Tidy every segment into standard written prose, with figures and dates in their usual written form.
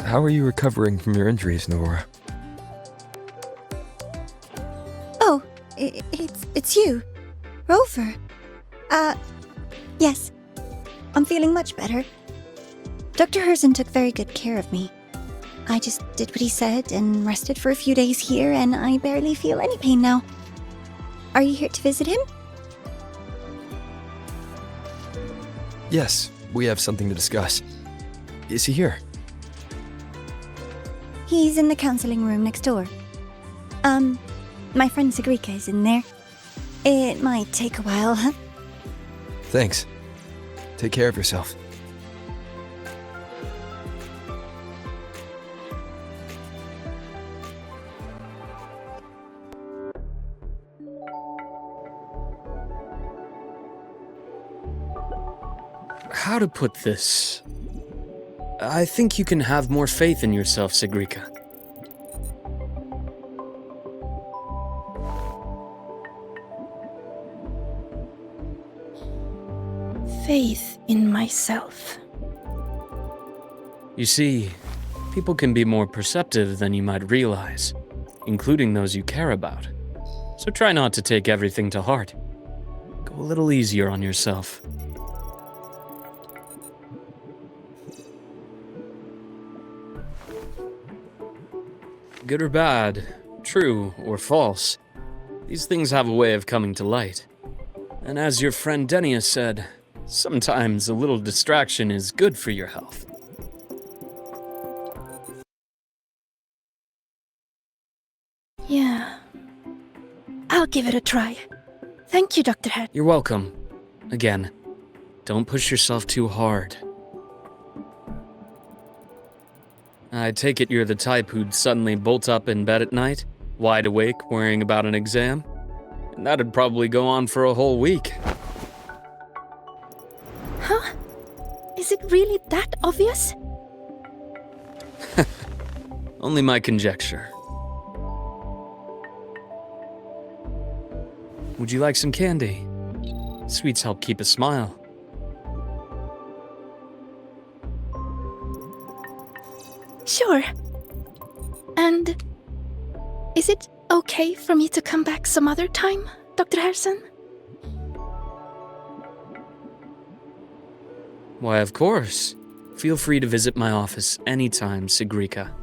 How are you recovering from your injuries, Nora? Oh, it's you. Rover. Yes. I'm feeling much better. Dr. Herzen took very good care of me. I just did what he said and rested for a few days here, and I barely feel any pain now. Are you here to visit him? Yes, we have something to discuss. Is he here? He's in the counseling room next door. My friend Sigrika is in there. It might take a while, huh? Thanks. Take care of yourself. How to put this? I think you can have more faith in yourself, Sigrika. Faith in myself. You see, people can be more perceptive than you might realize, including those you care about. So try not to take everything to heart. Go a little easier on yourself. Good or bad, true or false, these things have a way of coming to light. And as your friend Denia said, sometimes a little distraction is good for your health. Yeah. I'll give it a try. Thank you, Dr. Head. You're welcome. Again, don't push yourself too hard. I take it you're the type who'd suddenly bolt up in bed at night, wide awake, worrying about an exam? And that'd probably go on for a whole week. Huh? Is it really that obvious? Only my conjecture. Would you like some candy? Sweets help keep a smile. Sure. And is it okay for me to come back some other time, Dr. Harrison? Why, of course. Feel free to visit my office anytime, Sigrika.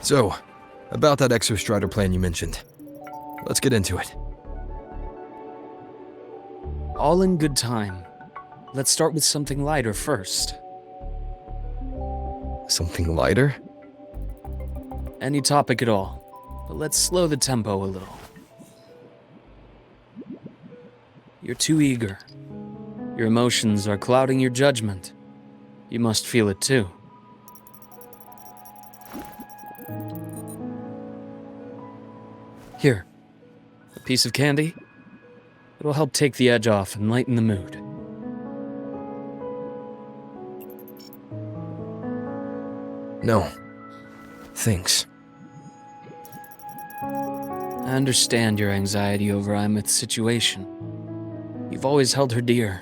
So, about that exostrider plan you mentioned. Let's get into it. All in good time. Let's start with something lighter first. Something lighter? Any topic at all, but let's slow the tempo a little. You're too eager. Your emotions are clouding your judgment. You must feel it too. Here, a piece of candy. It'll help take the edge off and lighten the mood. No. Thanks. I understand your anxiety over Imeth's situation. You've always held her dear,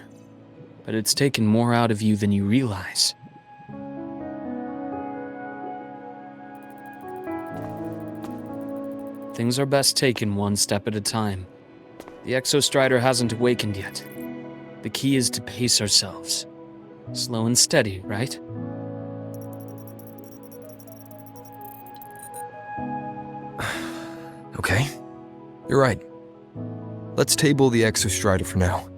but it's taken more out of you than you realize. Things are best taken one step at a time. The exostrider hasn't awakened yet. The key is to pace ourselves. Slow and steady, right? Okay. You're right. Let's table the exostrider for now.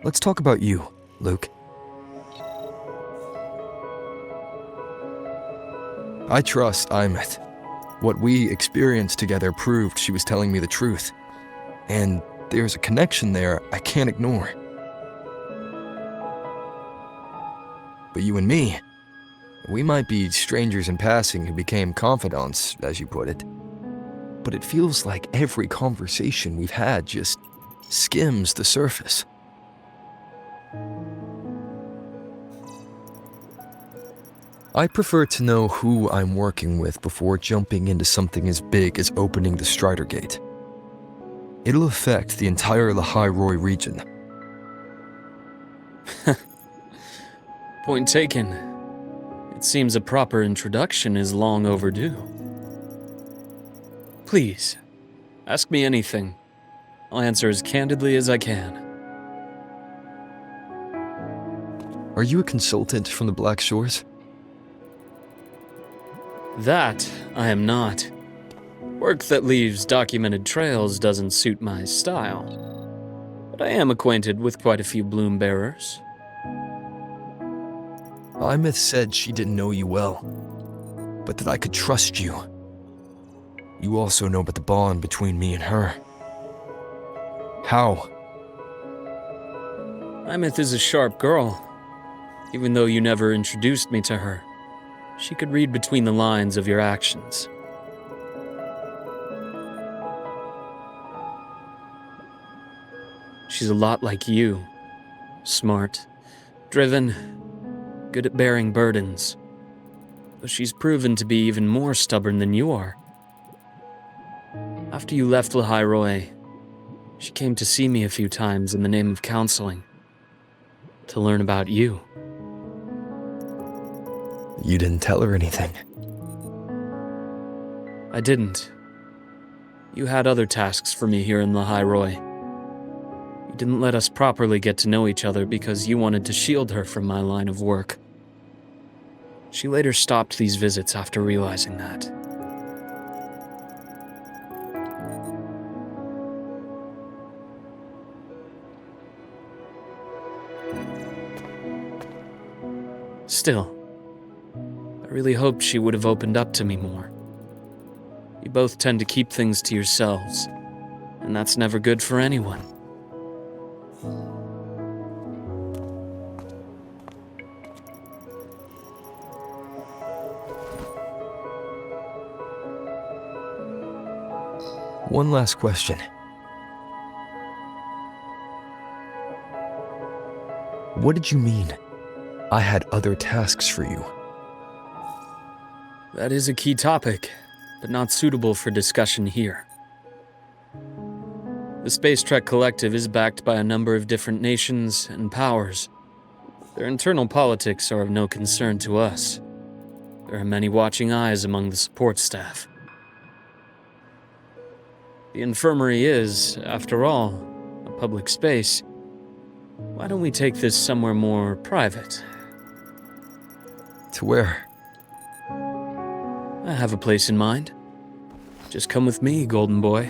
Let's talk about you, Luke. I trust Imeth. What we experienced together proved she was telling me the truth. And there's a connection there I can't ignore. But you and me, we might be strangers in passing who became confidants, as you put it. but it feels like every conversation we've had just skims the surface. I prefer to know who I'm working with before jumping into something as big as opening the Strider Gate. It'll affect the entire Lahai-Roi region. Point taken. It seems a proper introduction is long overdue. Please, ask me anything. I'll answer as candidly as I can. Are you a consultant from the Black Shores? That I am not. Work that leaves documented trails doesn't suit my style. But I am acquainted with quite a few bloom bearers. Imeth said she didn't know you well, but that I could trust you. You also know about the bond between me and her. How? Imeth is a sharp girl. Even though you never introduced me to her, she could read between the lines of your actions. She's a lot like you. Smart, driven, good at bearing burdens. Though she's proven to be even more stubborn than you are. After you left Lahai-Roi, she came to see me a few times in the name of counseling. To learn about you. You didn't tell her anything. I didn't. You had other tasks for me here in Lahai-Roi. You didn't let us properly get to know each other because you wanted to shield her from my line of work. She later stopped these visits after realizing that. Still, I really hoped she would have opened up to me more. You both tend to keep things to yourselves, and that's never good for anyone. One last question. What did you mean? I had other tasks for you. That is a key topic, but not suitable for discussion here. The Space Trek Collective is backed by a number of different nations and powers. Their internal politics are of no concern to us. There are many watching eyes among the support staff. The infirmary is, after all, a public space. Why don't we take this somewhere more private? To where? I have a place in mind. Just come with me, Golden Boy.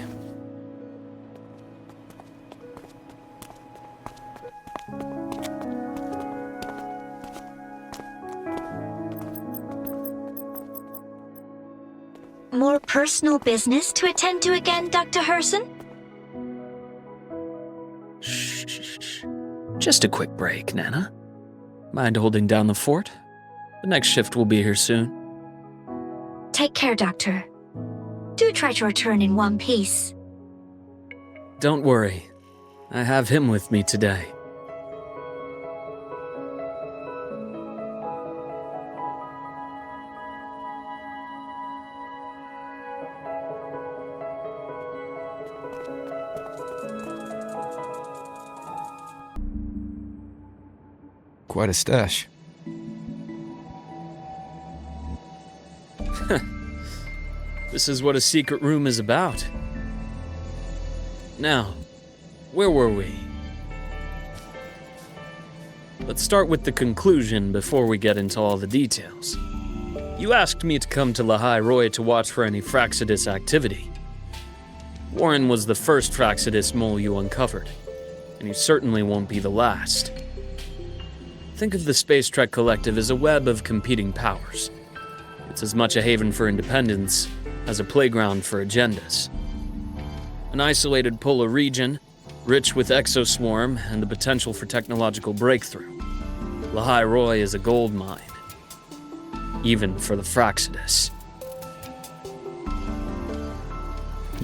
More personal business to attend to again, Dr. Herson? Shh. Just a quick break, Nana. Mind holding down the fort? The next shift will be here soon. Take care, Doctor. Do try to return in one piece. Don't worry. I have him with me today. Quite a stash. This is what a secret room is about. Now, where were we? Let's start with the conclusion before we get into all the details. You asked me to come to Lahai-Roi to watch for any Fraxidus activity. Warren was the first Fraxidus mole you uncovered, and he certainly won't be the last. Think of the Space Trek Collective as a web of competing powers. It's as much a haven for independence as a playground for agendas. An isolated polar region, rich with exoswarm and the potential for technological breakthrough. Lahai-Roi is a gold mine, even for the Fraxidus.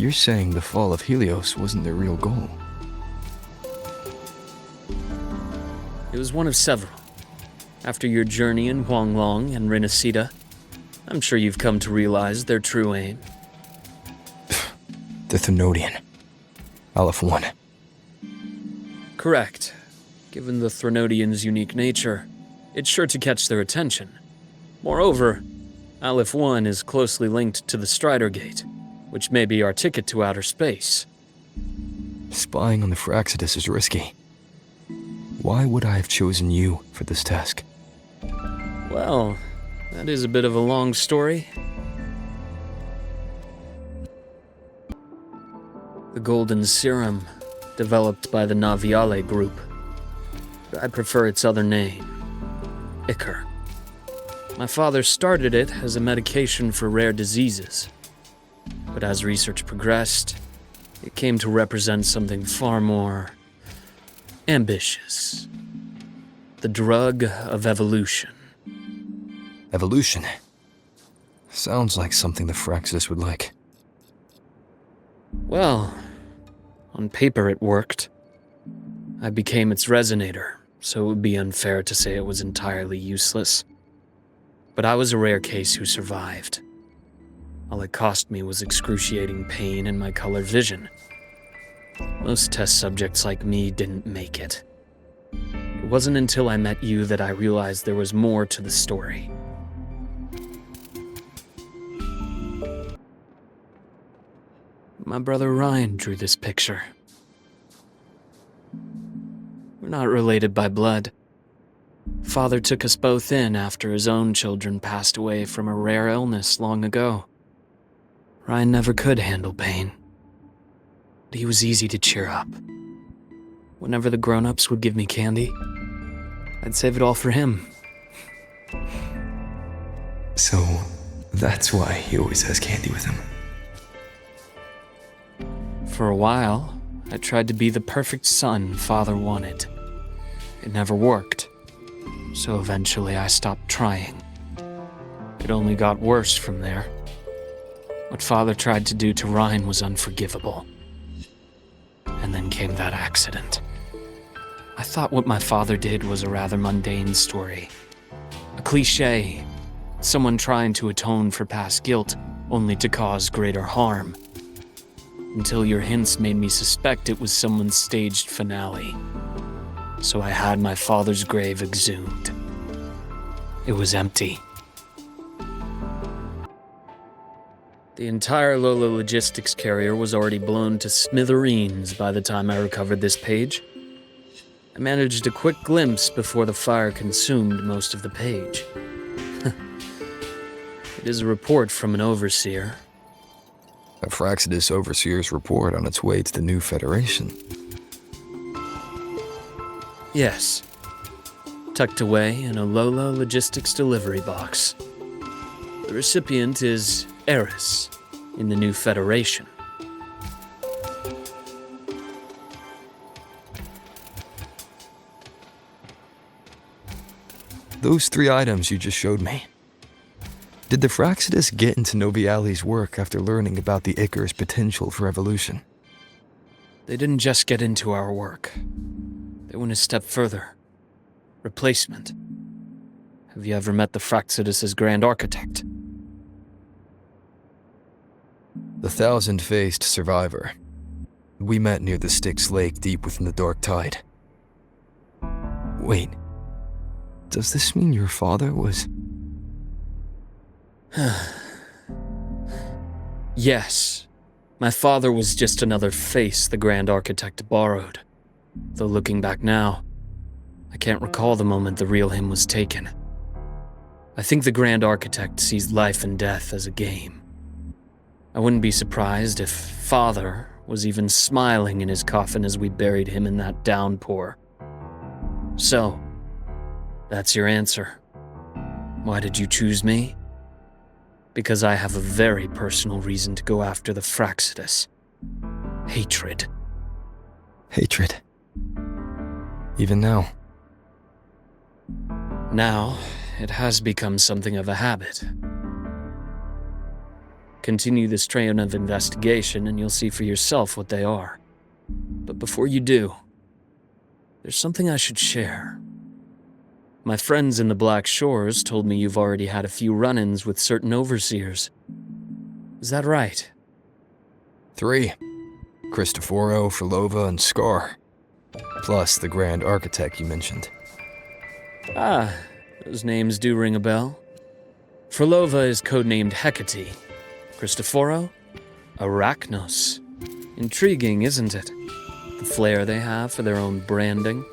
You're saying the fall of Helios wasn't their real goal? It was one of several. After your journey in Huanglong and Renacida, I'm sure you've come to realize their true aim. The Thenodian. Aleph 1. Correct. Given the Thenodian's unique nature, it's sure to catch their attention. Moreover, Aleph 1 is closely linked to the Strider Gate, which may be our ticket to outer space. Spying on the Fraxidus is risky. Why would I have chosen you for this task? Well, that is a bit of a long story. The Golden Serum, developed by the Naviale group. I prefer its other name, Ichor. My father started it as a medication for rare diseases. But as research progressed, it came to represent something far more ambitious. The drug of evolution. Evolution. Sounds like something the Fraxidus would like. Well, on paper it worked. I became its resonator, so it would be unfair to say it was entirely useless. But I was a rare case who survived. All it cost me was excruciating pain and my color vision. Most test subjects like me didn't make it. It wasn't until I met you that I realized there was more to the story. My brother Ryan drew this picture. We're not related by blood. Father took us both in after his own children passed away from a rare illness long ago. Ryan never could handle pain, but he was easy to cheer up. Whenever the grown-ups would give me candy, I'd save it all for him. So, that's why he always has candy with him. For a while, I tried to be the perfect son Father wanted. It never worked, so eventually I stopped trying. It only got worse from there. What Father tried to do to Ryan was unforgivable. And then came that accident. I thought what my father did was a rather mundane story. A cliché. Someone trying to atone for past guilt, only to cause greater harm. Until your hints made me suspect it was someone's staged finale. So I had my father's grave exhumed. It was empty. The entire Lola logistics carrier was already blown to smithereens by the time I recovered this page. I managed a quick glimpse before the fire consumed most of the page. It is a report from an overseer. A Fraxidus overseer's report on its way to the new Federation. Yes. Tucked away in a Lola logistics delivery box. The recipient is Eris in the new Federation. Those 3 items you just showed me. Did the Fraxidus get into Noviali's work after learning about the Ichor's potential for evolution? They didn't just get into our work. They went a step further. Replacement. Have you ever met the Fraxidus' Grand Architect? The 1,000-faced survivor. We met near the Styx Lake deep within the Dark Tide. Wait. Does this mean your father was... Yes. My father was just another face the Grand Architect borrowed. Though looking back now, I can't recall the moment the real him was taken. I think the Grand Architect sees life and death as a game. I wouldn't be surprised if Father was even smiling in his coffin as we buried him in that downpour. So, that's your answer. Why did you choose me? Because I have a very personal reason to go after the Fraxidus. Hatred. Hatred. Even now. Now, it has become something of a habit. Continue this train of investigation and you'll see for yourself what they are. But before you do, there's something I should share. My friends in the Black Shores told me you've already had a few run-ins with certain overseers. Is that right? 3. Cristoforo, Frolova, and Scar. Plus the Grand Architect you mentioned. Ah, those names do ring a bell. Frolova is codenamed Hecate. Cristoforo? Arachnos. Intriguing, isn't it? The flair they have for their own branding.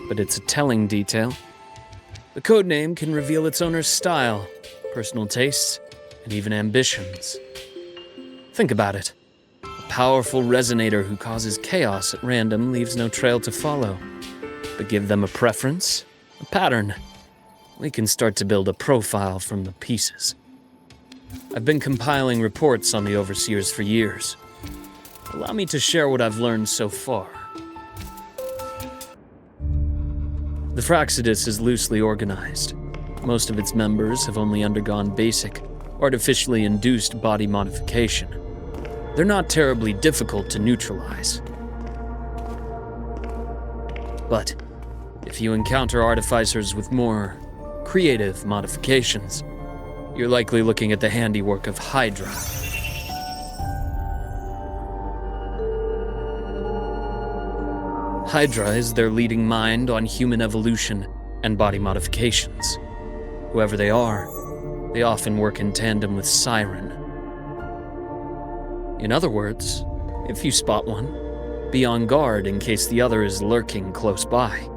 But it's a telling detail. The codename can reveal its owner's style, personal tastes, and even ambitions. Think about it. A powerful resonator who causes chaos at random leaves no trail to follow. But give them a preference, a pattern. We can start to build a profile from the pieces. I've been compiling reports on the overseers for years. Allow me to share what I've learned so far. The Fraxidus is loosely organized. Most of its members have only undergone basic, artificially induced body modification. They're not terribly difficult to neutralize. But if you encounter artificers with more creative modifications, you're likely looking at the handiwork of Hydra. Hydra is their leading mind on human evolution and body modifications. Whoever they are, they often work in tandem with Siren. In other words, if you spot one, be on guard in case the other is lurking close by.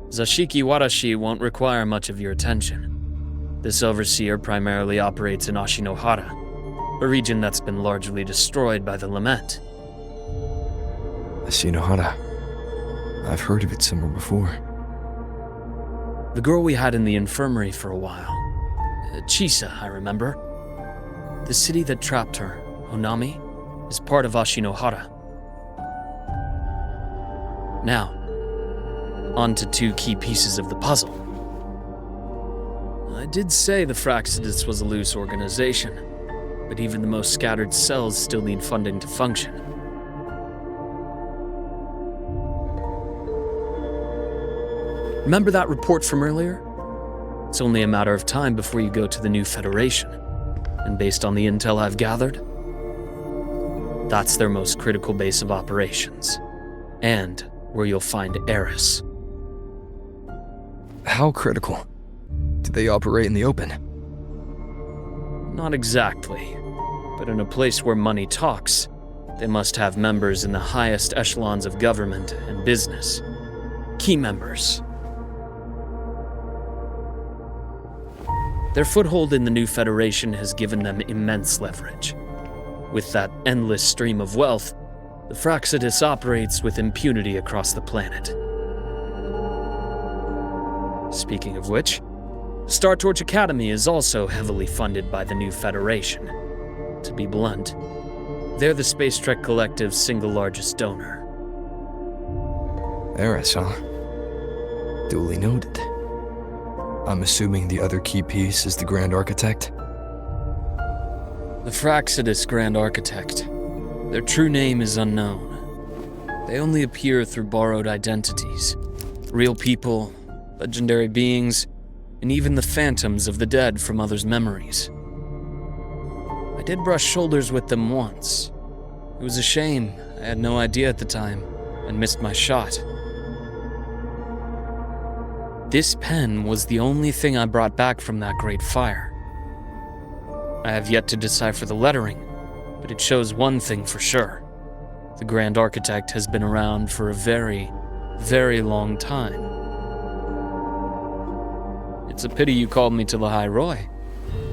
Zashiki Warashi won't require much of your attention. This overseer primarily operates in Ashinohara, a region that's been largely destroyed by the Lament. Ashinohara. I've heard of it somewhere before. The girl we had in the infirmary for a while. Chisa, I remember. The city that trapped her, Honami, is part of Ashinohara. Now, on to 2 key pieces of the puzzle. I did say the Fraxidus was a loose organization, but even the most scattered cells still need funding to function. Remember that report from earlier? It's only a matter of time before you go to the new Federation, and based on the intel I've gathered, that's their most critical base of operations, and where you'll find Eris. How critical? Do they operate in the open? Not exactly, but in a place where money talks, they must have members in the highest echelons of government and business. Key members. Their foothold in the new Federation has given them immense leverage. With that endless stream of wealth, the Fraxidus operates with impunity across the planet. Speaking of which, Star Torch Academy is also heavily funded by the new Federation. To be blunt, they're the Space Trek Collective's single largest donor. Eris, huh? Duly noted. I'm assuming the other key piece is the Grand Architect? The Fraxidus Grand Architect. Their true name is unknown. They only appear through borrowed identities. Real people, legendary beings, and even the phantoms of the dead from others' memories. I did brush shoulders with them once. It was a shame. I had no idea at the time, and missed my shot. This pen was the only thing I brought back from that great fire. I have yet to decipher the lettering, but it shows one thing for sure. The Grand Architect has been around for a very, very long time. It's a pity you called me to the High Roy.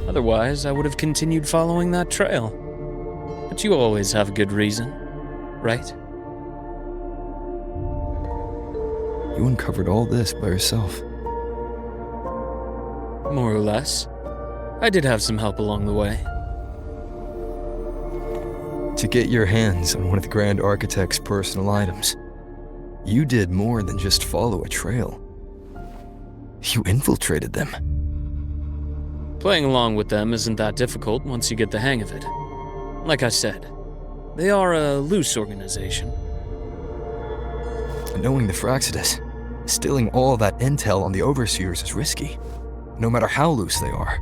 Otherwise, I would have continued following that trail. But you always have a good reason, right? You uncovered all this by yourself. More or less. I did have some help along the way. To get your hands on one of the Grand Architect's personal items, you did more than just follow a trail. You infiltrated them. Playing along with them isn't that difficult once you get the hang of it. Like I said, they are a loose organization. Knowing the Fraxidus, stealing all that intel on the Overseers is risky, no matter how loose they are.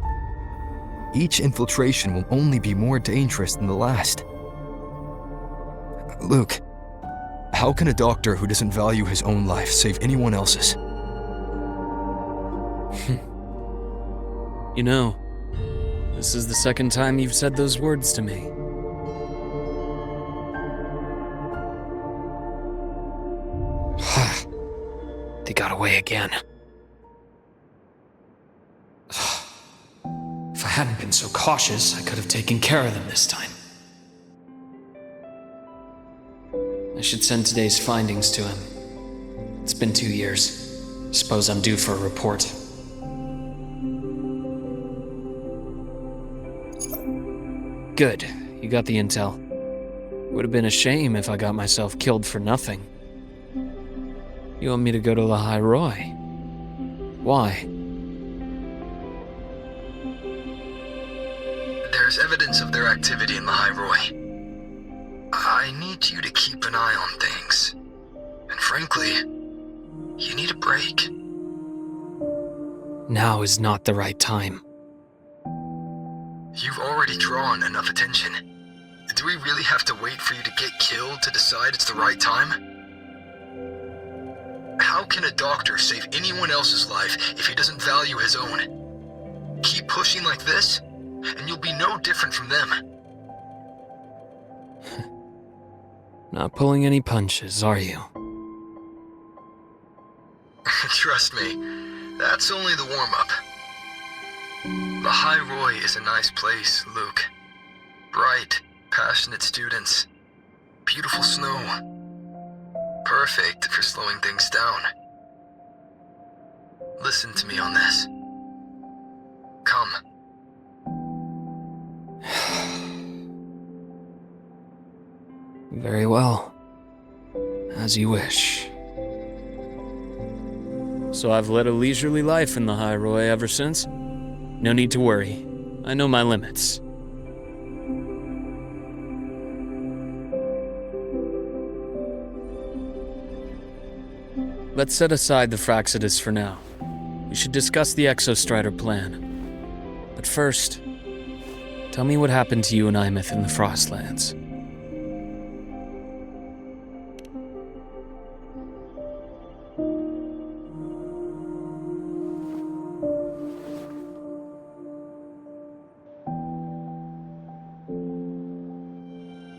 Each infiltration will only be more dangerous than the last. Luke, how can a doctor who doesn't value his own life save anyone else's? You know, this is the second time you've said those words to me. They got away again. If I hadn't been so cautious, I could have taken care of them this time. I should send today's findings to him. It's been 2 years. Suppose I'm due for a report. Good, you got the intel. Would have been a shame if I got myself killed for nothing. You want me to go to the High Roy? Why? There's evidence of their activity in the High Roy. I need you to keep an eye on things. And frankly, you need a break. Now is not the right time. You've already drawn enough attention. Do we really have to wait for you to get killed to decide it's the right time? How can a doctor save anyone else's life if he doesn't value his own? Keep pushing like this, and you'll be no different from them. Not pulling any punches, are you? Trust me, that's only the warm-up. The High Roy is a nice place, Luke. Bright, passionate students. Beautiful snow. Perfect for slowing things down. Listen to me on this. Come. Very well. As you wish. So I've led a leisurely life in the High Roy ever since? No need to worry. I know my limits. Let's set aside the Fraxidus for now. We should discuss the Exostrider plan. But first, tell me what happened to you and Imeth in the Frostlands.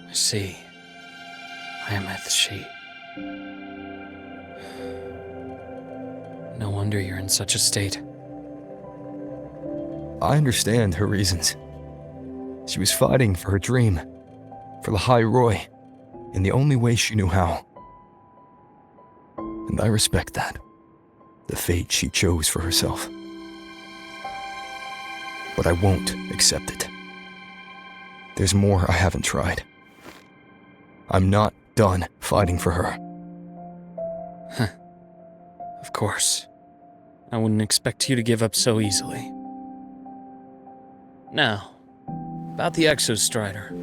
I see. Imeth, she... No wonder you're in such a state. I understand her reasons. She was fighting for her dream, for the High Roy, in the only way she knew how. And I respect that, the fate she chose for herself. But I won't accept it. There's more I haven't tried. I'm not done fighting for her. Of course. I wouldn't expect you to give up so easily. Now, about the Exostrider.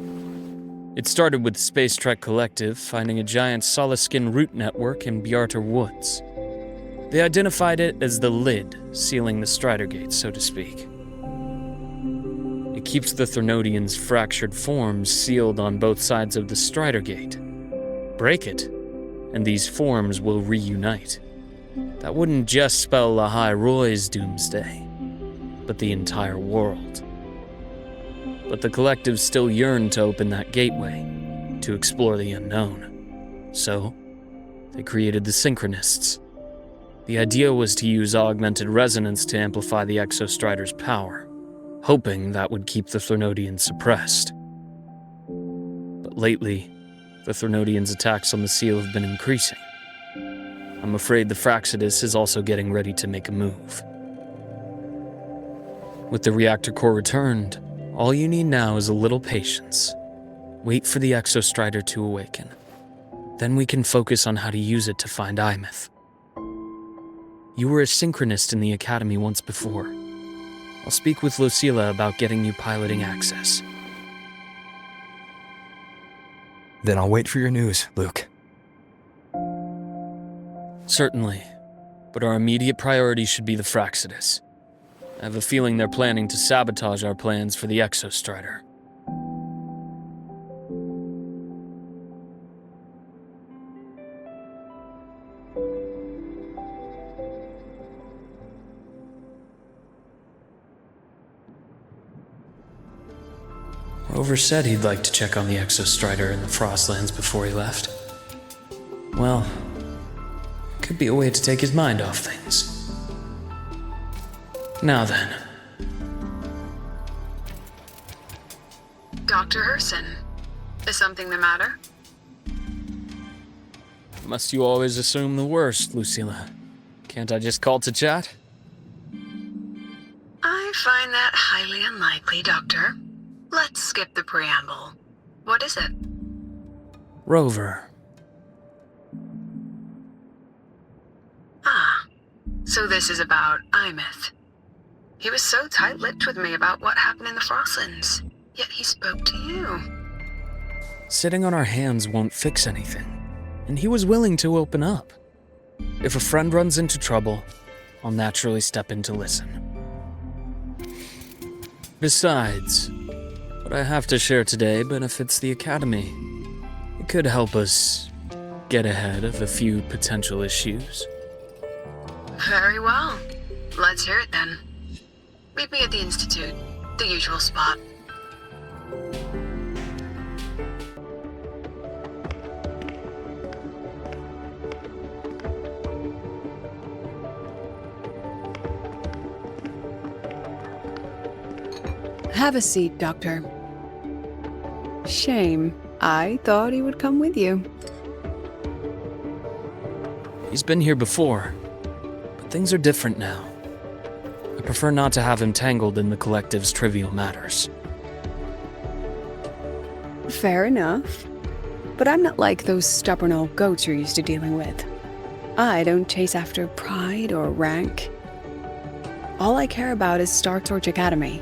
It started with the Space Trek Collective finding a giant solid-skin root network in Bjarter Woods. They identified it as the lid, sealing the Strider Gate, so to speak. It keeps the Threnodians' fractured forms sealed on both sides of the Strider Gate. Break it, and these forms will reunite. That wouldn't just spell the High Roy's doomsday, but the entire world. But the Collective still yearned to open that gateway, to explore the unknown. So, they created the Synchronists. The idea was to use augmented resonance to amplify the Exostrider's power, hoping that would keep the Threnodians suppressed. But lately, the Threnodians' attacks on the seal have been increasing. I'm afraid the Fraxidus is also getting ready to make a move. With the reactor core returned, all you need now is a little patience. Wait for the exostrider to awaken. Then we can focus on how to use it to find Imeth. You were a synchronist in the Academy once before. I'll speak with Lucilla about getting you piloting access. Then I'll wait for your news, Luke. Certainly, but our immediate priority should be the Fraxidus. I have a feeling they're planning to sabotage our plans for the exostrider. Rover said he'd like to check on the exostrider in the Frostlands before he left. Well, could be a way to take his mind off things. Now then. Dr. Herson, is something the matter? Must you always assume the worst, Lucilla? Can't I just call to chat? I find that highly unlikely, Doctor. Let's skip the preamble. What is it? Rover. Ah, so this is about Imeth. He was so tight-lipped with me about what happened in the Frostlands, yet he spoke to you. Sitting on our hands won't fix anything, and he was willing to open up. If a friend runs into trouble, I'll naturally step in to listen. Besides, what I have to share today benefits the Academy. It could help us get ahead of a few potential issues. Very well. Let's hear it then. Meet me at the Institute, the usual spot. Have a seat, Doctor. Shame. I thought he would come with you. He's been here before, but things are different now. I prefer not to have him tangled in the collective's trivial matters. Fair enough. But I'm not like those stubborn old goats you're used to dealing with. I don't chase after pride or rank. All I care about is Star Torch Academy.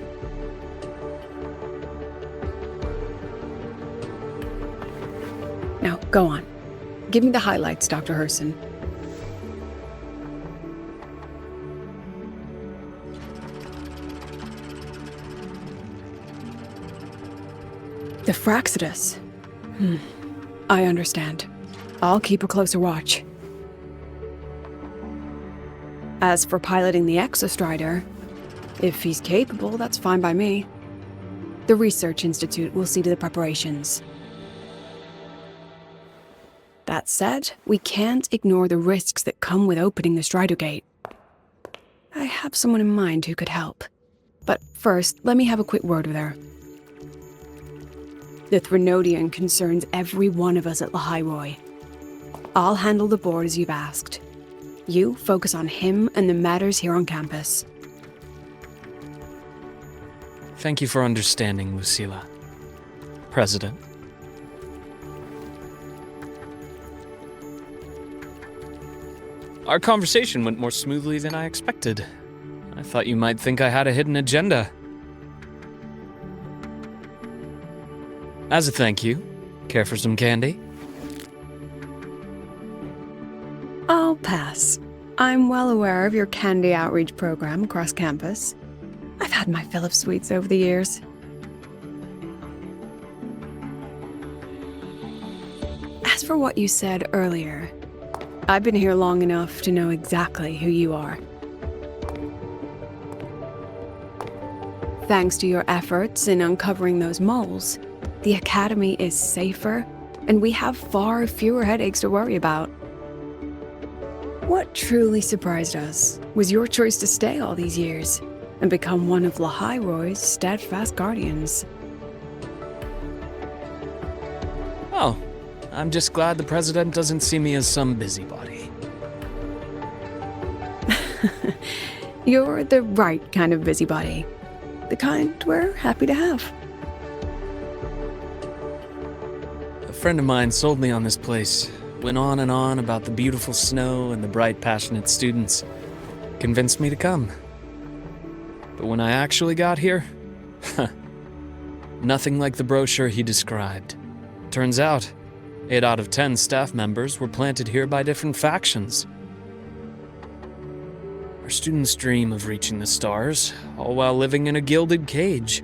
Now, go on. Give me the highlights, Dr. Herson. The Fraxidus. I understand. I'll keep a closer watch. As for piloting the exostrider, if he's capable, that's fine by me. The Research Institute will see to the preparations. That said, we can't ignore the risks that come with opening the Strider Gate. I have someone in mind who could help. But first, let me have a quick word with her. The Threnodian concerns every one of us at Lahairoi. I'll handle the board as you've asked. You focus on him and the matters here on campus. Thank you for understanding, Lucilla. President. Our conversation went more smoothly than I expected. I thought you might think I had a hidden agenda. As a thank you, care for some candy? I'll pass. I'm well aware of your candy outreach program across campus. I've had my fill of sweets over the years. As for what you said earlier, I've been here long enough to know exactly who you are. Thanks to your efforts in uncovering those moles, the Academy is safer, and we have far fewer headaches to worry about. What truly surprised us was your choice to stay all these years and become one of Lahairoi's steadfast guardians. Oh, I'm just glad the President doesn't see me as some busybody. You're the right kind of busybody. The kind we're happy to have. friend of mine sold me on this place. Went on and on about the beautiful snow and the bright, passionate students. Convinced me to come. But when I actually got here, nothing like the brochure he described. Turns out, 8 out of 10 staff members were planted here by different factions. Our students dream of reaching the stars, all while living in a gilded cage.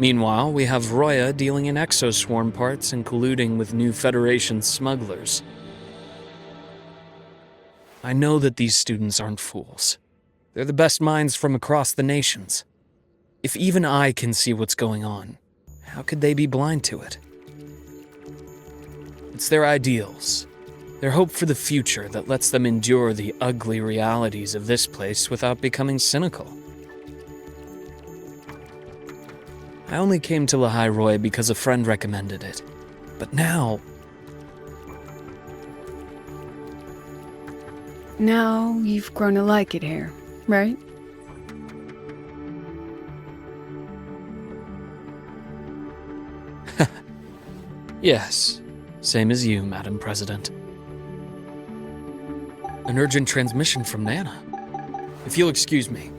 Meanwhile, we have Roya dealing in exoswarm parts and colluding with new Federation smugglers. I know that these students aren't fools. They're the best minds from across the nations. If even I can see what's going on, how could they be blind to it? It's their ideals, their hope for the future that lets them endure the ugly realities of this place without becoming cynical. I only came to Lahai Roy because a friend recommended it. But now... Now you've grown to like it here, right? Yes, same as you, Madam President. An urgent transmission from Nana. If you'll excuse me.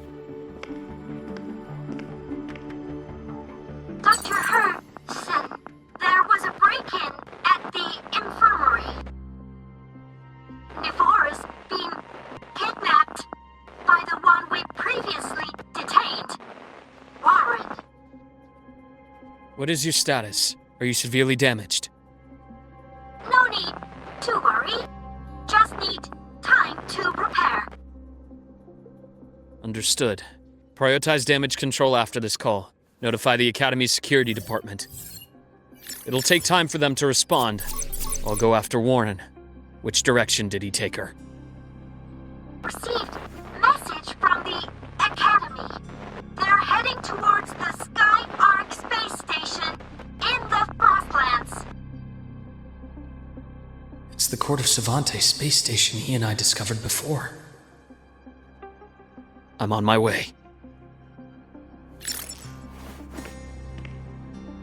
Dr. Hurd said there was a break-in at the infirmary. Nivor is being kidnapped by the one we previously detained, Warren. What is your status? Are you severely damaged? No need to worry. Just need time to prepare. Understood. Prioritize damage control after this call. Notify the Academy's security department. It'll take time for them to respond. I'll go after Warren. Which direction did he take her? Received message from the Academy. They're heading towards the Sky Arc space station in the Frostlands. It's the Court of Savante space station he and I discovered before. I'm on my way.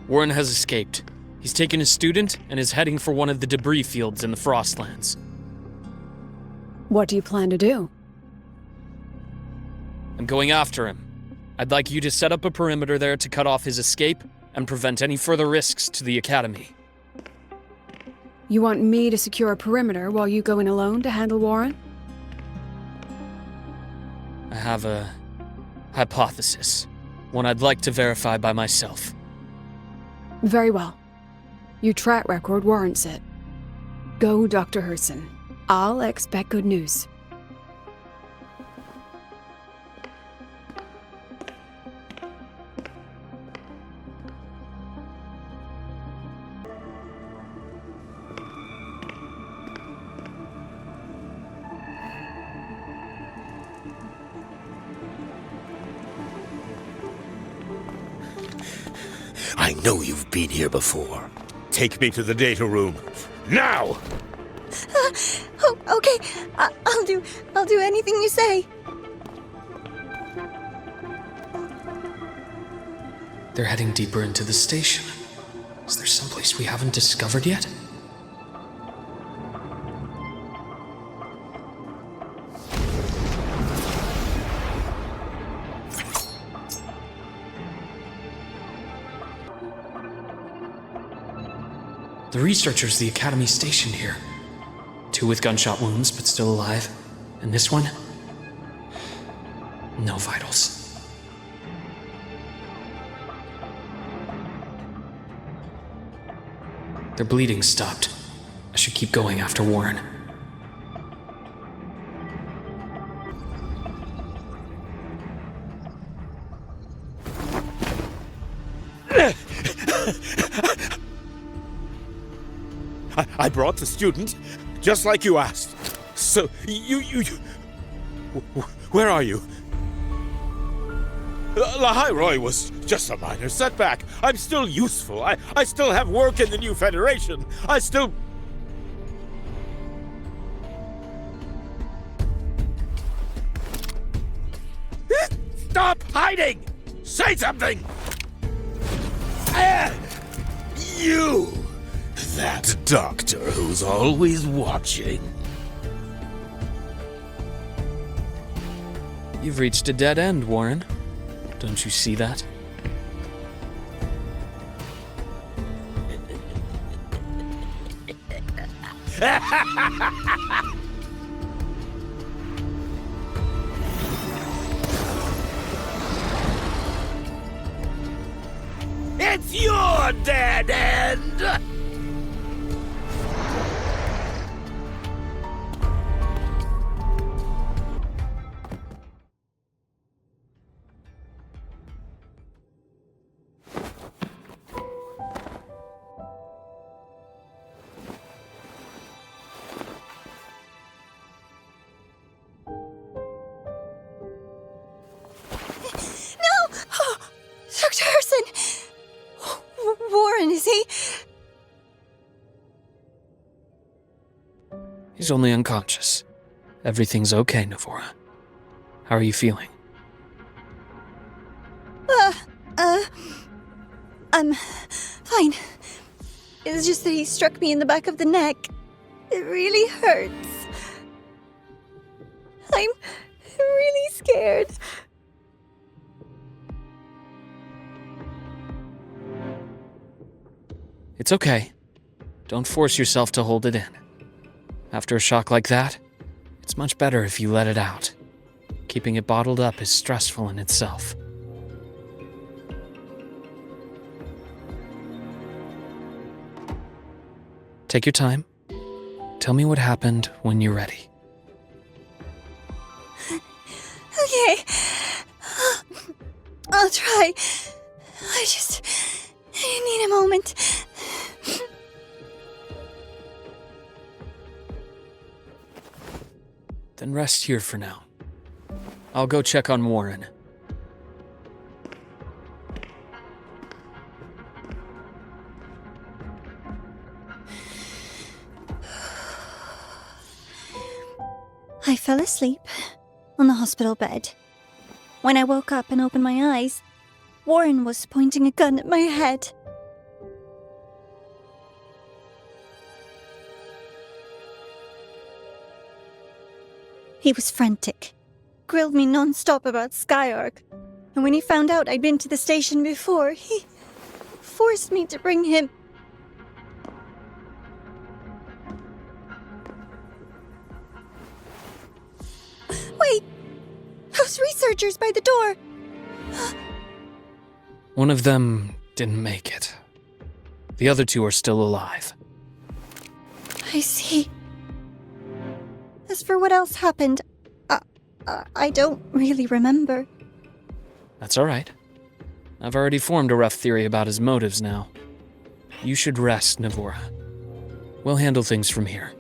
Warren has escaped. He's taken a student and is heading for one of the debris fields in the Frostlands. What do you plan to do? I'm going after him. I'd like you to set up a perimeter there to cut off his escape and prevent any further risks to the Academy. You want me to secure a perimeter while you go in alone to handle Warren? I have a hypothesis, one I'd like to verify by myself. Very well. Your track record warrants it. Go, Dr. Herson. I'll expect good news. I know you've been here before. Take me to the data room. Now! Oh, okay. I'll do anything you say. They're heading deeper into the station. Is there someplace we haven't discovered yet? The researchers the Academy stationed here. 2 with gunshot wounds, but still alive. And this one? No vitals. Their bleeding stopped. I should keep going after Warren. I brought the student, just like you asked. So, where are you? Lahai Roy was just a minor setback. I'm still useful. I still have work in the new Federation. I still... Stop hiding! Say something! You! That doctor who's always watching. You've reached a dead end, Warren. Don't you see that? It's your dead end! Dr. Harrison! Warren, is he? He's only unconscious. Everything's okay, Navora. How are you feeling? I'm fine. It's just that he struck me in the back of the neck. It really hurts. I'm really scared. It's okay. Don't force yourself to hold it in. After a shock like that, it's much better if you let it out. Keeping it bottled up is stressful in itself. Take your time. Tell me what happened when you're ready. Okay. I'll try. I need a moment. Then rest here for now. I'll go check on Warren. I fell asleep on the hospital bed. When I woke up and opened my eyes, Warren was pointing a gun at my head. He was frantic, grilled me non-stop about Skyark, and when he found out I'd been to the station before, he forced me to bring him. Wait! Those researchers by the door! One of them didn't make it. The other two are still alive. I see. As for what else happened, I don't really remember. That's all right. I've already formed a rough theory about his motives now. You should rest, Navora. We'll handle things from here.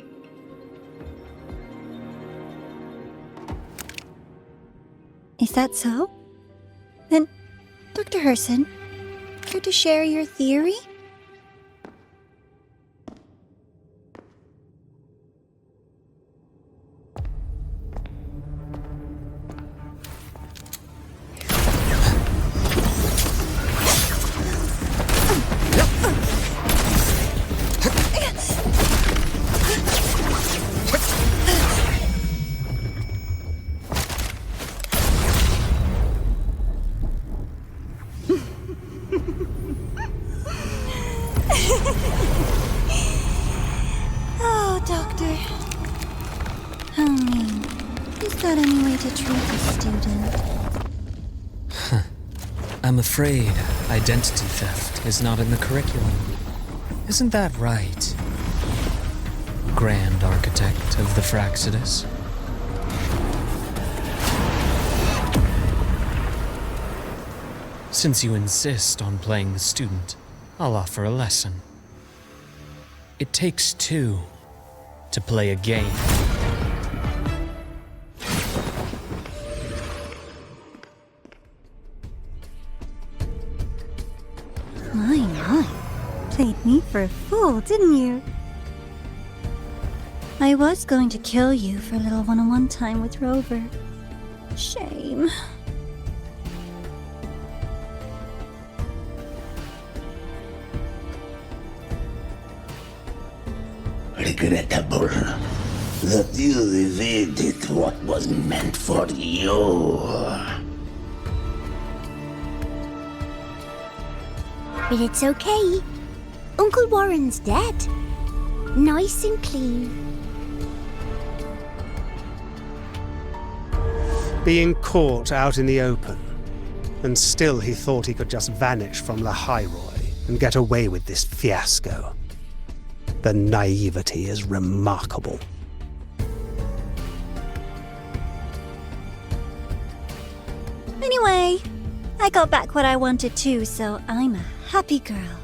Is that so? Then, Dr. Herson, care to share your theory? Oh, Doctor. How mean. Is that any way to treat a student? I'm afraid identity theft is not in the curriculum. Isn't that right, Grand Architect of the Fraxidus? Since you insist on playing the student, I'll offer a lesson. It takes two to play a game. My. Played me for a fool, didn't you? I was going to kill you for a little one-on-one time with Rover. Shame. regrettable that you evaded what was meant for you. But it's okay. Uncle Warren's dead. Nice and clean. Being caught out in the open, and still he thought he could just vanish from La Highroy and get away with this fiasco. The naivety is remarkable. Anyway, I got back what I wanted too, so I'm a happy girl.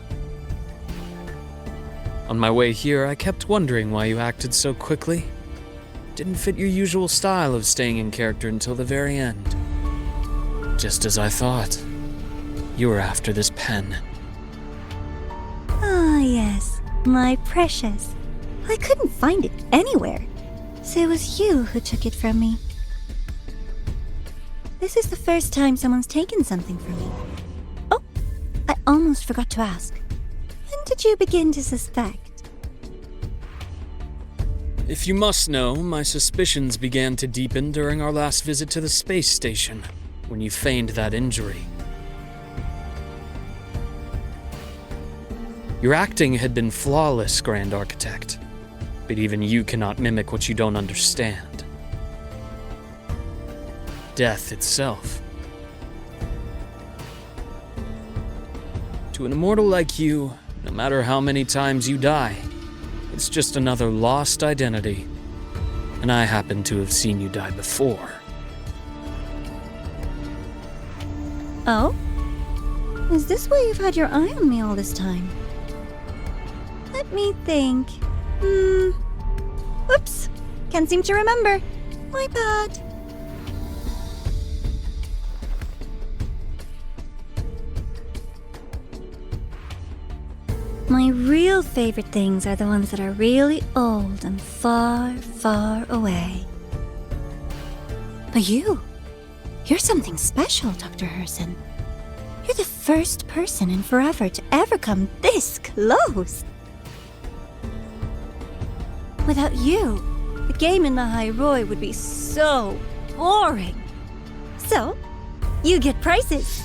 On my way here, I kept wondering why you acted so quickly. Didn't fit your usual style of staying in character until the very end. Just as I thought. You were after this pen. Ah, yes, my precious. I couldn't find it anywhere, so it was you who took it from me. This is the first time someone's taken something from me. Oh, I almost forgot to ask. When did you begin to suspect? If you must know, my suspicions began to deepen during our last visit to the space station, when you feigned that injury. Your acting had been flawless, Grand Architect, but even you cannot mimic what you don't understand. Death itself. To an immortal like you, no matter how many times you die, it's just another lost identity. And I happen to have seen you die before. Oh? Is this why you've had your eye on me all this time? Let me think. Whoops. Can't seem to remember. My bad. My real favorite things are the ones that are really old and far, far away. But you're something special, Dr. Herson. You're the first person in forever to ever come this close. Without you, the game in the High Roy would be so boring. So, you get prizes.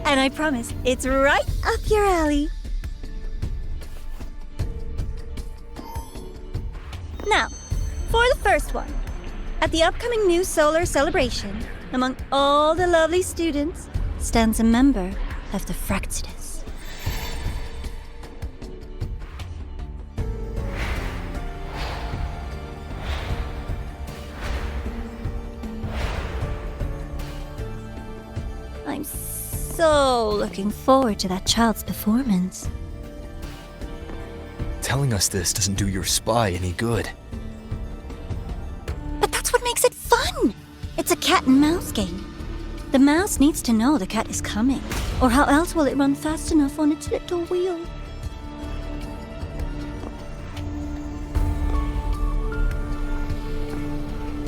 And I promise, it's right up your alley. Now, for the first one. At the upcoming new solar celebration, among all the lovely students, stands a member of the Fractidus. I'm so looking forward to that child's performance. Telling us this doesn't do your spy any good. But that's what makes it fun! It's a cat and mouse game. The mouse needs to know the cat is coming, or how else will it run fast enough on its little wheel?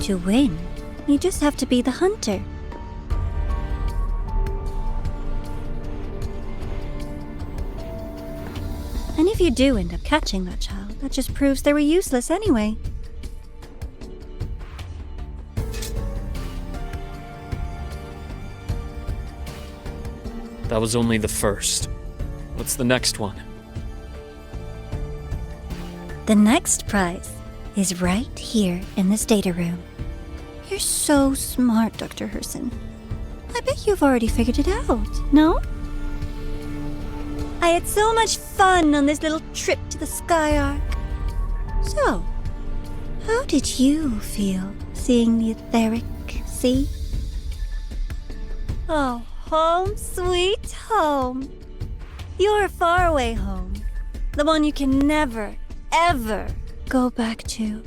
To win, you just have to be the hunter. And if you do end up catching that child, that just proves they were useless anyway. That was only the first. What's the next one? The next prize is right here in this data room. You're so smart, Dr. Herson. I bet you've already figured it out, no? I had so much fun on this little trip to the Sky Arc. So, how did you feel seeing the etheric sea? Oh, home sweet home. Your faraway home. The one you can never, ever go back to.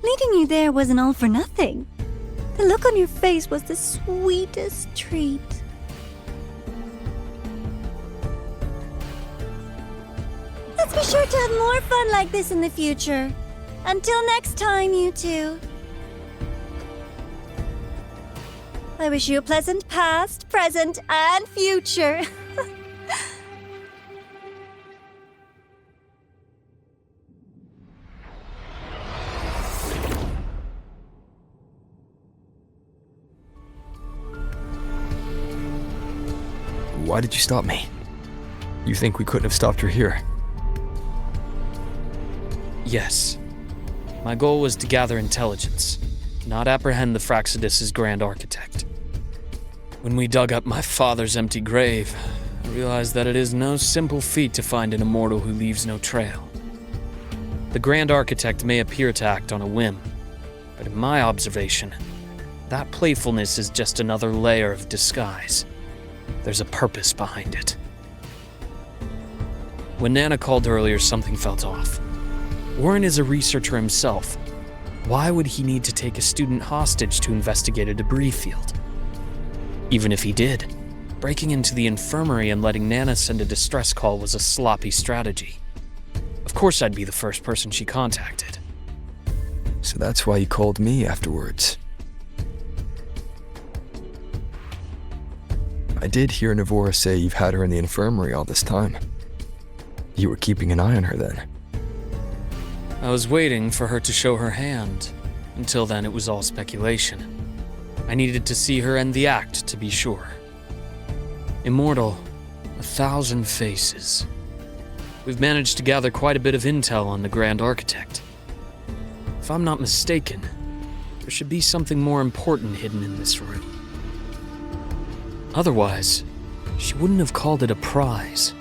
Meeting you there wasn't all for nothing. The look on your face was the sweetest treat. Let's be sure to have more fun like this in the future. Until next time, you two. I wish you a pleasant past, present, and future. Why did you stop me? You think we couldn't have stopped her here? Yes. My goal was to gather intelligence, not apprehend the Fraxidus' grand architect. When we dug up my father's empty grave, I realized that it is no simple feat to find an immortal who leaves no trail. The grand architect may appear to act on a whim, but in my observation, that playfulness is just another layer of disguise. There's a purpose behind it. When Nana called earlier, something felt off. Warren is a researcher himself. Why would he need to take a student hostage to investigate a debris field? Even if he did, breaking into the infirmary and letting Nana send a distress call was a sloppy strategy. Of course I'd be the first person she contacted. So that's why you called me afterwards. I did hear Navora say you've had her in the infirmary all this time. You were keeping an eye on her then. I was waiting for her to show her hand. Until then, it was all speculation. I needed to see her end the act to be sure. Immortal, 1,000 faces. We've managed to gather quite a bit of intel on the Grand Architect. If I'm not mistaken, there should be something more important hidden in this room. Otherwise, she wouldn't have called it a prize.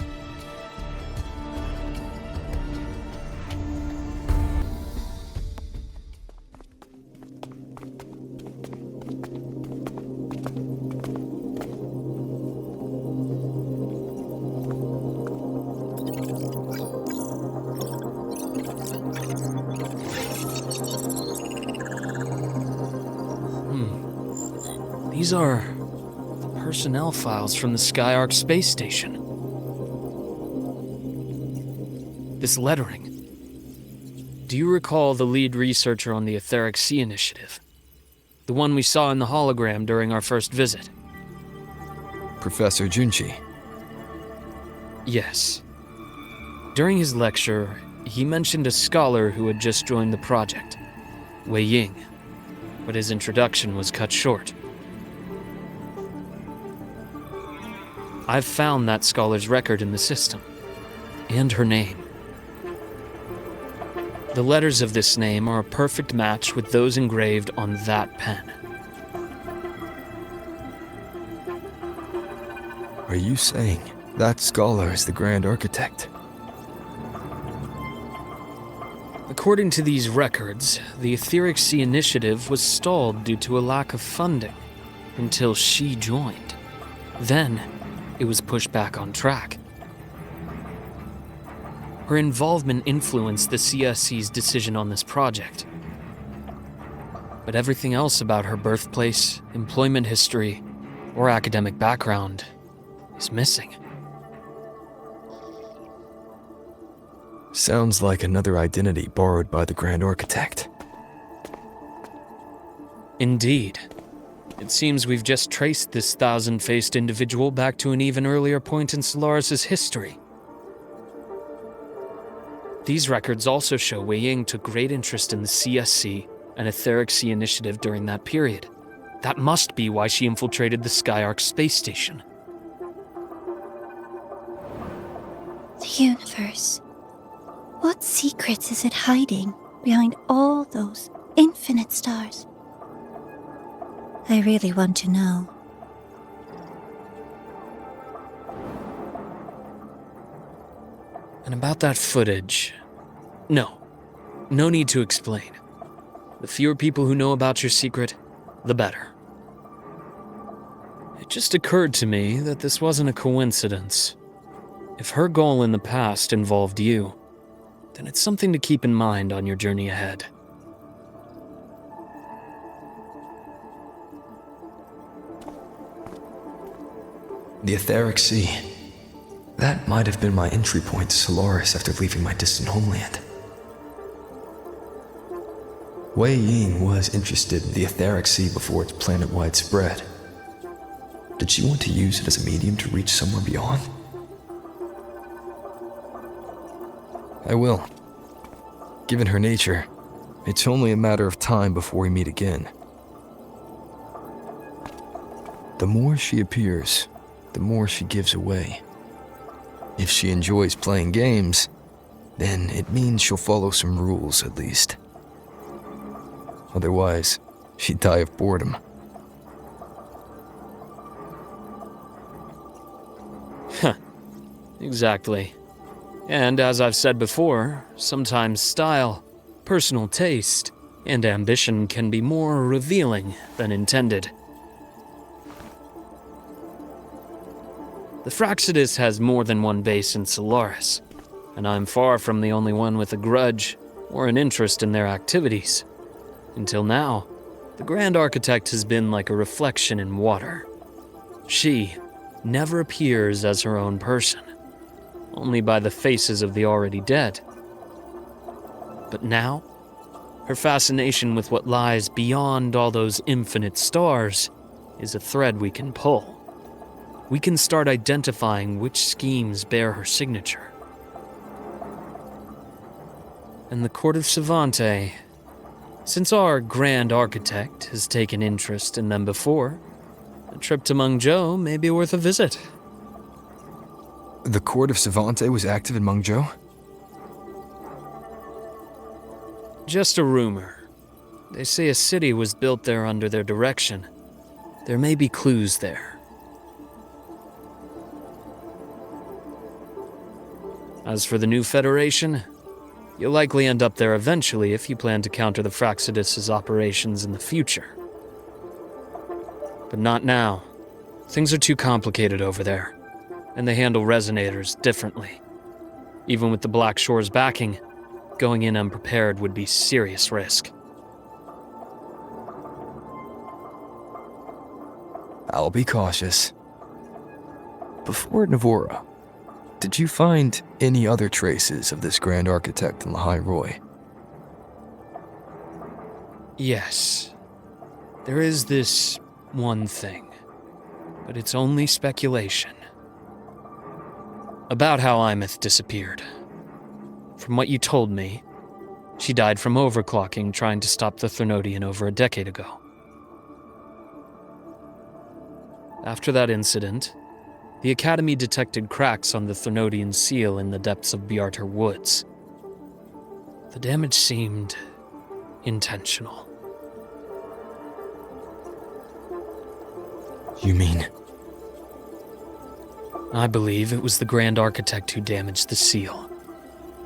These are personnel files from the Skyark space station. This lettering. Do you recall the lead researcher on the Etheric Sea initiative? The one we saw in the hologram during our first visit? Professor Junchi. Yes. During his lecture, he mentioned a scholar who had just joined the project, Wei Ying, but his introduction was cut short. I've found that scholar's record in the system, and her name. The letters of this name are a perfect match with those engraved on that pen. Are you saying that scholar is the Grand Architect? According to these records, the Etheric Sea initiative was stalled due to a lack of funding, until she joined. Then, it was pushed back on track. Her involvement influenced the CSC's decision on this project. But everything else about her birthplace, employment history, or academic background is missing. Sounds like another identity borrowed by the Grand Architect. Indeed. It seems we've just traced this 1,000-faced individual back to an even earlier point in Solaris' history. These records also show Wei Ying took great interest in the CSC and Etheric Sea initiative during that period. That must be why she infiltrated the Skyark space station. The universe. What secrets is it hiding behind all those infinite stars? I really want to know. And about that footage, no need to explain. The fewer people who know about your secret, the better. It just occurred to me that this wasn't a coincidence. If her goal in the past involved you, then it's something to keep in mind on your journey ahead. The Etheric Sea. That might have been my entry point to Solaris after leaving my distant homeland. Wei Ying was interested in the Etheric Sea before its planet-wide spread, Did she want to use it as a medium to reach somewhere beyond? I will. Given her nature, it's only a matter of time before we meet again. The more she appears, the more she gives away. If she enjoys playing games, then it means she'll follow some rules at least. Otherwise, she'd die of boredom. Huh. Exactly. And as I've said before, sometimes style, personal taste, and ambition can be more revealing than intended. The Fractsidus has more than one base in Solaris, and I'm far from the only one with a grudge or an interest in their activities. Until now, the Grand Architect has been like a reflection in water. She never appears as her own person, only by the faces of the already dead. But now, her fascination with what lies beyond all those infinite stars is a thread we can pull. We can start identifying which schemes bear her signature. And the Court of Savante, since our Grand Architect has taken interest in them before, a trip to Mengzhou may be worth a visit. The Court of Savante was active in Mengzhou? Just a rumor. They say a city was built there under their direction. There may be clues there. As for the new Federation, you'll likely end up there eventually if you plan to counter the Fractsidus' operations in the future. But not now. Things are too complicated over there, and they handle resonators differently. Even with the Black Shore's backing, going in unprepared would be serious risk. I'll be cautious. Before Navora, did you find any other traces of this Grand Architect in Lahai Roy? Yes. There is this one thing, but it's only speculation. About how Imeth disappeared. From what you told me, she died from overclocking trying to stop the Threnodian over a decade ago. After that incident, the Academy detected cracks on the Threnodian seal in the depths of Bjartar Woods. The damage seemed intentional. You mean? I believe it was the Grand Architect who damaged the seal,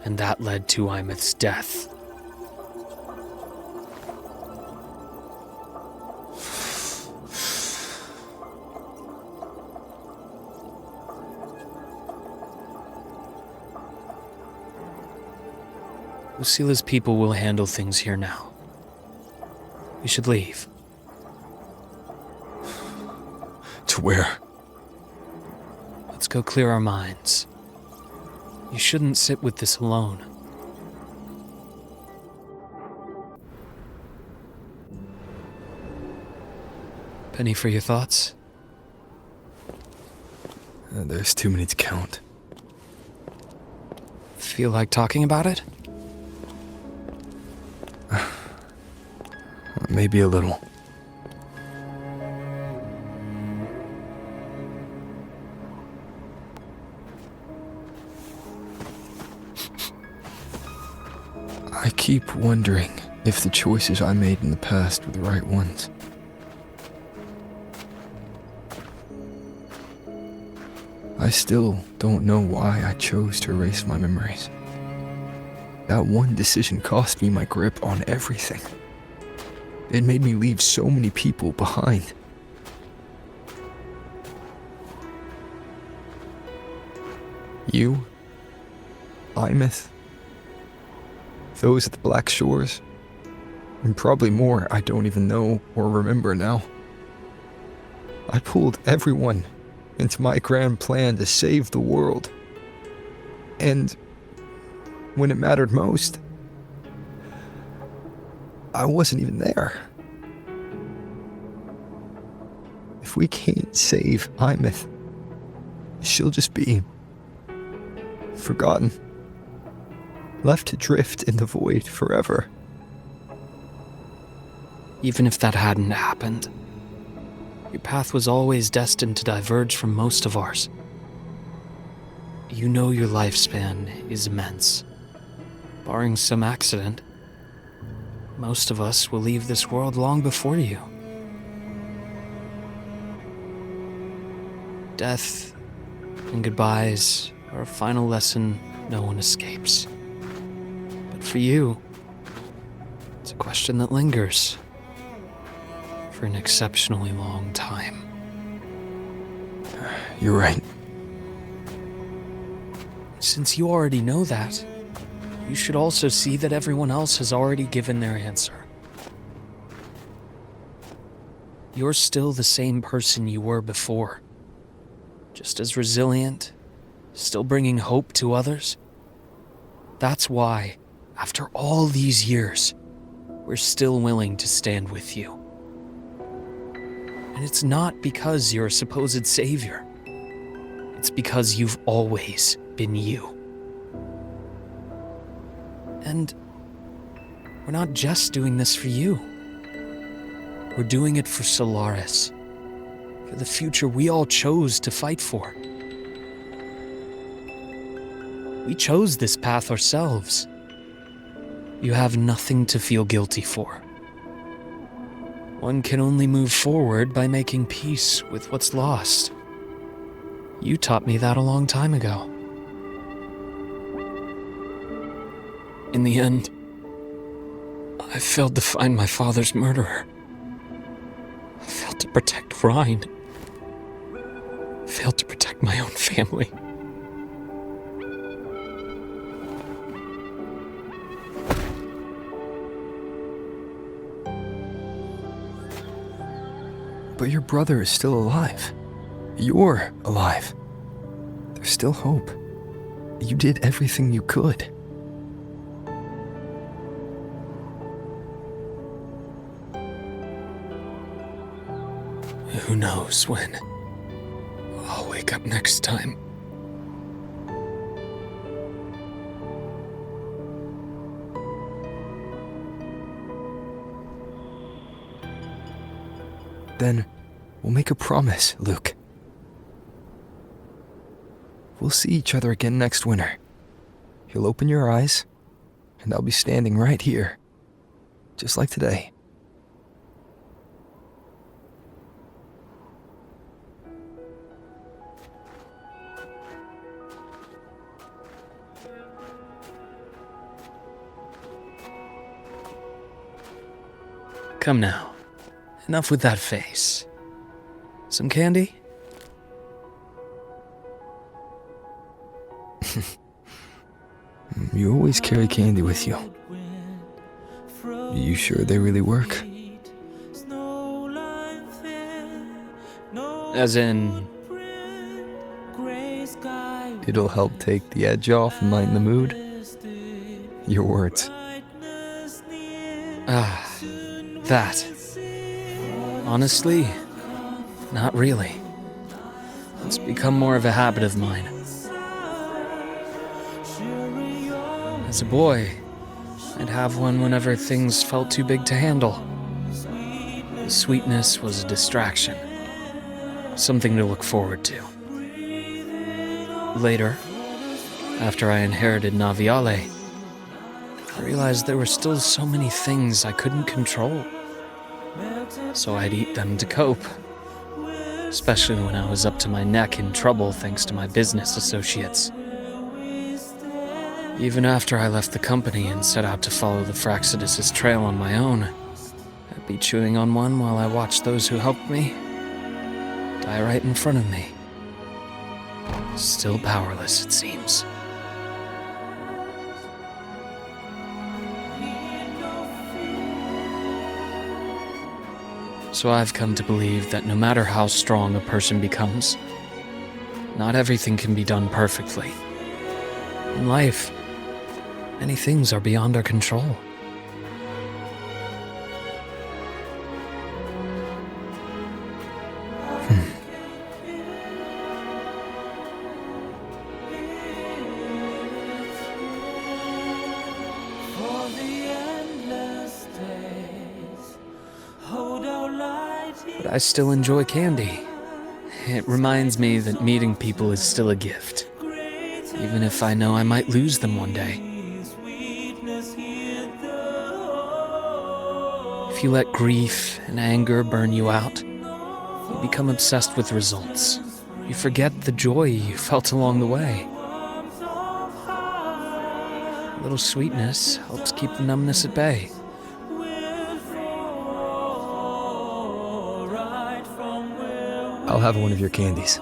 and that led to Imeth's death. Lucila's people will handle things here now. We should leave. To where? Let's go clear our minds. You shouldn't sit with this alone. Penny for your thoughts? There's too many to count. Feel like talking about it? Maybe a little. I keep wondering if the choices I made in the past were the right ones. I still don't know why I chose to erase my memories. That one decision cost me my grip on everything. It made me leave so many people behind. You, Imeth, those at the Black Shores, and probably more I don't even know or remember now. I pulled everyone into my grand plan to save the world. And when it mattered most, I wasn't even there. If if we can't save Imeth, she'll just be forgotten, left to drift in the void forever. Even if that hadn't happened, your path was always destined to diverge from most of ours. You know your lifespan is immense. Barring some accident, most of us will leave this world long before you. Death and goodbyes are a final lesson no one escapes. But for you, it's a question that lingers for an exceptionally long time. You're right. Since you already know that, you should also see that everyone else has already given their answer. You're still the same person you were before. Just as resilient, still bringing hope to others. That's why, after all these years, we're still willing to stand with you. And it's not because you're a supposed savior. It's because you've always been you. And we're not just doing this for you. We're doing it for Solaris, for the future we all chose to fight for. We chose this path ourselves. You have nothing to feel guilty for. One can only move forward by making peace with what's lost. You taught me that a long time ago. In the end, I failed to find my father's murderer. I failed to protect Rhine. I failed to protect my own family. But your brother is still alive. You're alive. There's still hope. You did everything you could. Who knows when I'll wake up next time. Then we'll make a promise, Luke. We'll see each other again next winter. You'll open your eyes, and I'll be standing right here, just like today. Come now. Enough with that face. Some candy? You always carry candy with you. You sure they really work? As in... It'll help take the edge off and lighten the mood? Your words. That. Honestly, not really. It's become more of a habit of mine. As a boy, I'd have one whenever things felt too big to handle. The sweetness was a distraction, something to look forward to. Later, after I inherited Naviale, I realized there were still so many things I couldn't control. So I'd eat them to cope, especially when I was up to my neck in trouble thanks to my business associates. Even after I left the company and set out to follow the Fraxidus' trail on my own, I'd be chewing on one while I watched those who helped me die right in front of me. Still powerless, it seems. So I've come to believe that no matter how strong a person becomes, not everything can be done perfectly. In life, many things are beyond our control. but I still enjoy candy. It reminds me that meeting people is still a gift, even if I know I might lose them one day. If you let grief and anger burn you out, you become obsessed with results. You forget the joy you felt along the way. A little sweetness helps keep the numbness at bay. I'll have one of your candies.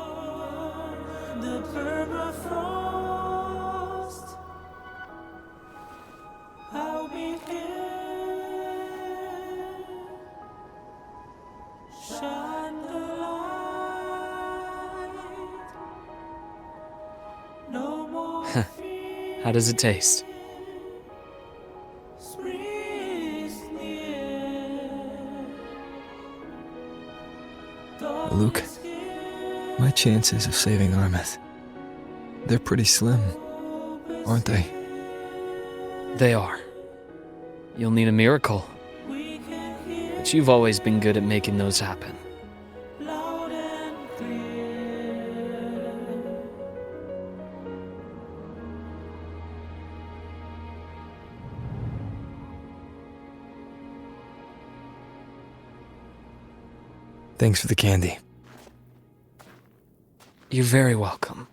How does it taste? Luke, my chances of saving Armeth, they're pretty slim, aren't they? They are. You'll need a miracle. But you've always been good at making those happen. Thanks for the candy. You're very welcome.